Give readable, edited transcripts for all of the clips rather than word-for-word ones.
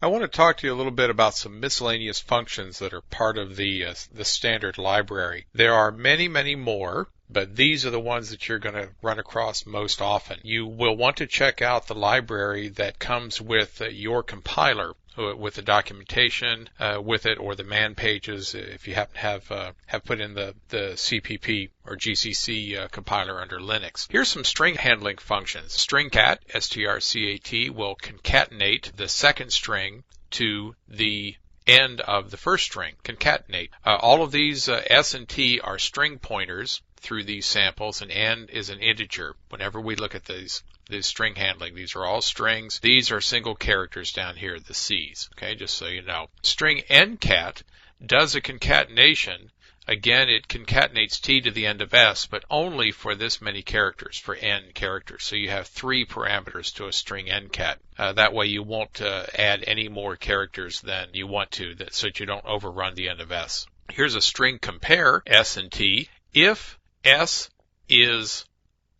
I want to talk to you a little bit about some miscellaneous functions that are part of the standard library. There are many, many more, but these are the ones that you're going to run across most often. You will want to check out the library that comes with your compiler, with the documentation with it, or the man pages if you happen to have put in the CPP or GCC compiler under Linux. Here's some string handling functions. Stringcat, strcat, will concatenate the second string to the end of the first string. Concatenate. All of these S and T are string pointers through these samples, and N is an integer. Whenever we look at this string handling, these are all strings. These are single characters down here, the C's. Okay, just so you know. String ncat does a concatenation. Again, it concatenates T to the end of S, but only for this many characters, for N characters. So you have 3 parameters to a string ncat. That way you won't add any more characters than you want to, so that you don't overrun the end of S. Here's a string compare, S and T. If S is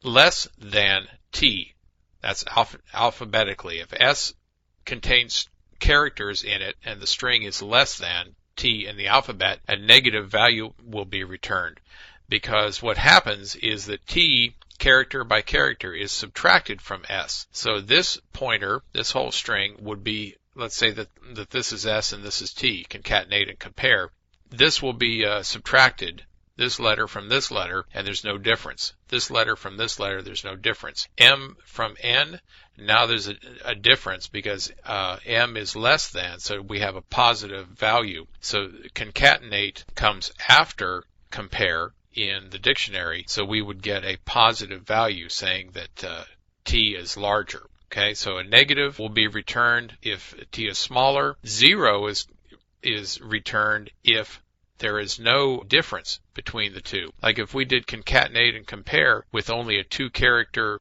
less than T, that's alphabetically. If S contains characters in it and the string is less than T in the alphabet, a negative value will be returned, because what happens is that T, character by character, is subtracted from S. So this pointer, this whole string, would be, let's say that this is S and this is T, concatenate and compare. This will be subtracted, this letter from this letter, and there's no difference. This letter from this letter, there's no difference. M from N, now there's a difference because M is less than, so we have a positive value. So concatenate comes after compare in the dictionary, so we would get a positive value saying that T is larger. Okay, so a negative will be returned if T is smaller. 0 is returned if there is no difference between the two. Like if we did concatenate and compare with only a 2-character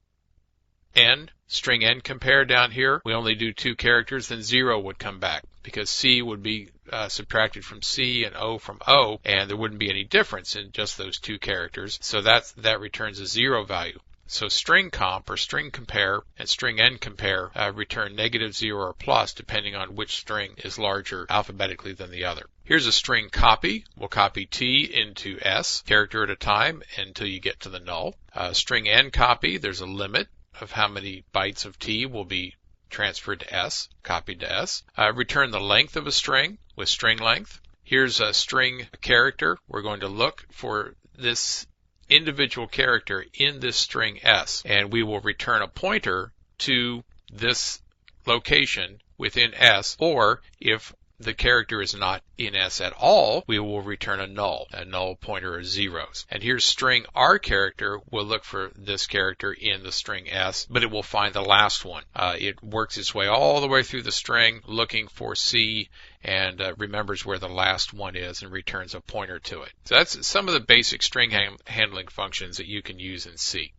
N, string N compare down here, we only do 2 characters, then 0 would come back because C would be subtracted from C and O from O, and there wouldn't be any difference in just those 2 characters. So that returns a 0 value. So string comp or string compare and string N compare return negative 0 or plus depending on which string is larger alphabetically than the other. Here's a string copy. We'll copy T into S, character at a time, until you get to the null. String N copy, there's a limit of how many bytes of T will be transferred to S, copied to S. Return the length of a string with string length. Here's a string character. We're going to look for this individual character in this string S, and we will return a pointer to this location within S, or if the character is not in S at all, we will return a null pointer of zeros. And here's string R character. We'll look for this character in the string S, but it will find the last one. It works its way all the way through the string looking for C and remembers where the last one is and returns a pointer to it. So that's some of the basic string handling functions that you can use in C.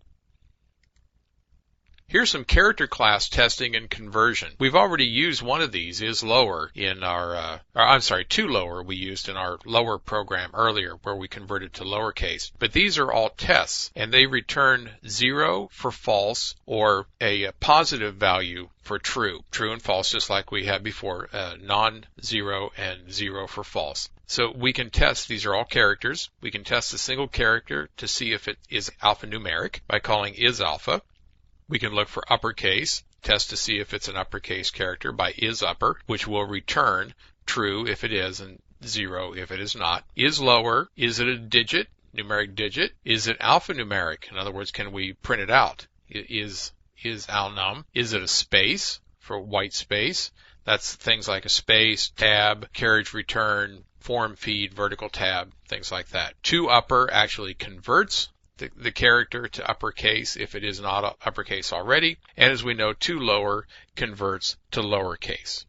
Here's some character class testing and conversion. We've already used one of these, is lower, in our, to lower we used in our lower program earlier where we converted to lowercase. But these are all tests, and they return 0 for false or a positive value for true. True and false, just like we had before, non-zero and 0 for false. So we can test, these are all characters. We can test a single character to see if it is alphanumeric by calling isAlpha. We can look for uppercase, test to see if it's an uppercase character by isUpper, which will return true if it is and 0 if it is not. Is lower, is it a digit, numeric digit? Is it alphanumeric? In other words, can we print it out? Is alnum? Is it a space for white space? That's things like a space, tab, carriage return, form feed, vertical tab, things like that. ToUpper actually converts the character to uppercase if it is not uppercase already, and as we know, ToLower converts to lowercase.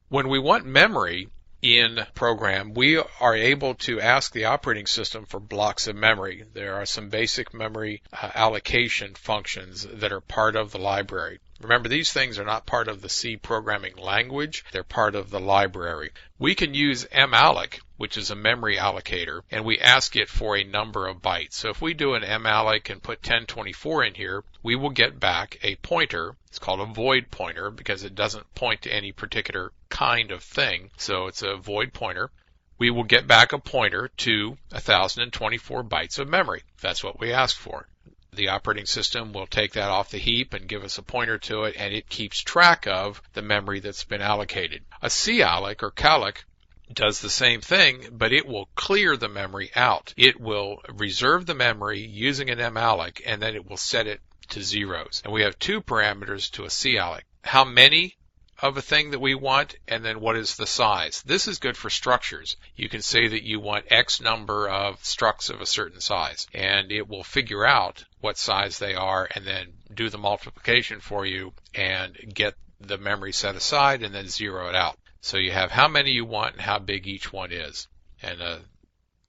When we want memory in a program, we are able to ask the operating system for blocks of memory. There are some basic memory allocation functions that are part of the library. Remember, these things are not part of the C programming language. They're part of the library. We can use malloc, which is a memory allocator, and we ask it for a number of bytes. So if we do an malloc and put 1024 in here, we will get back a pointer. It's called a void pointer because it doesn't point to any particular kind of thing. So it's a void pointer. We will get back a pointer to 1024 bytes of memory. That's what we asked for. The operating system will take that off the heap and give us a pointer to it, and it keeps track of the memory that's been allocated. A calloc or calloc does the same thing, but it will clear the memory out. It will reserve the memory using an malloc, and then it will set it to zeros. And we have two parameters to a calloc. How many of a thing that we want, and then what is the size. This is good for structures. You can say that you want X number of structs of a certain size, and it will figure out what size they are and then do the multiplication for you and get the memory set aside and then zero it out. So you have how many you want and how big each one is, and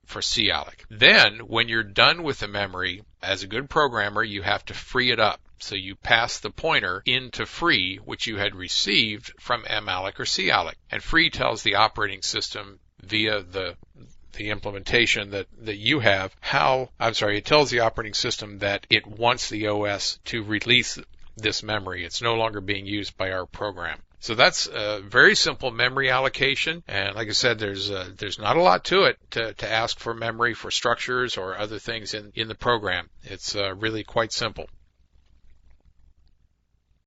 for calloc. Then, when you're done with the memory, as a good programmer, you have to free it up. So you pass the pointer into free, which you had received from malloc or calloc. And free tells the operating system via the implementation that you have it tells the operating system that it wants the OS to release this memory. It's no longer being used by our program. So that's a very simple memory allocation, and like I said, there's not a lot to it to ask for memory for structures or other things in the program. It's really quite simple.